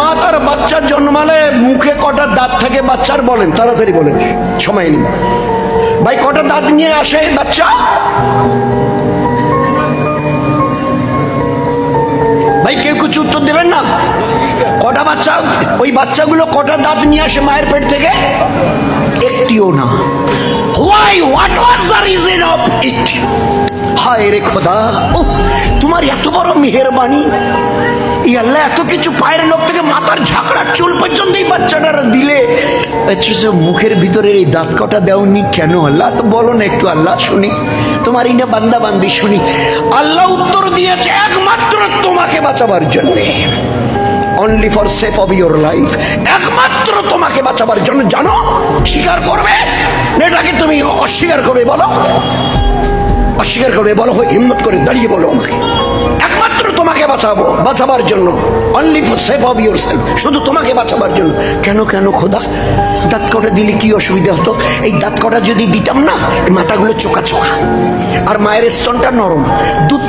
মা তার বাচ্চা জন্মালে মুখে কটা দাঁত থাকে বাচ্চার? বলেন, তাড়াতাড়ি বলেন, সময় নেই ভাই। কটা দাঁত নিয়ে আসে বাচ্চা? ভাই কেউ কিছু উত্তর দেবেন না? কটা বাচ্চা, ওই বাচ্চাগুলো কটা দাঁত নিয়ে আসে মায়ের পেট থেকে? একটিও না। Why? What was the reason of it? হায় রে খোদা, ও তোমার এত বড় মেহেরবানি। আল্লাহ এত কিছু, পায়ের নখ থেকে মাথার ঝাঁকড়া চুল পর্যন্ত এই বাচ্চাটার দিলে, মুখের ভিতরের এই দাঁত কটা দেওনি কেন আল্লাহ? তো বলো না একটু আল্লাহ, শুনি তোমার ইনা বান্দা বান্দি শুনি। আল্লাহ উত্তর দিয়েছে একমাত্র তোমাকে বাঁচাবার জন্যে, only for save of your life, একমাত্র তোমাকে বাঁচাবার জন্য। জানো, স্বীকার করবে এটাকে? তুমি অস্বীকার করবে? বলো, অস্বীকার করবে? বলো, হিম্মত করে দাঁড়িয়ে বলো আমাকে। একমাত্র তোমাকে বাঁচাবো, বাঁচাবার জন্য, only for save of your self, শুধু তোমাকে বাঁচাবার জন্য। কেন কেন খোদা? দাঁত কটা দিলে কি অসুবিধা হতো? এই দাঁত কটা যদি দিতাম না, মাথাগুলো চোকা চোকা, আর মায়ের স্তনটা নরম, দুধ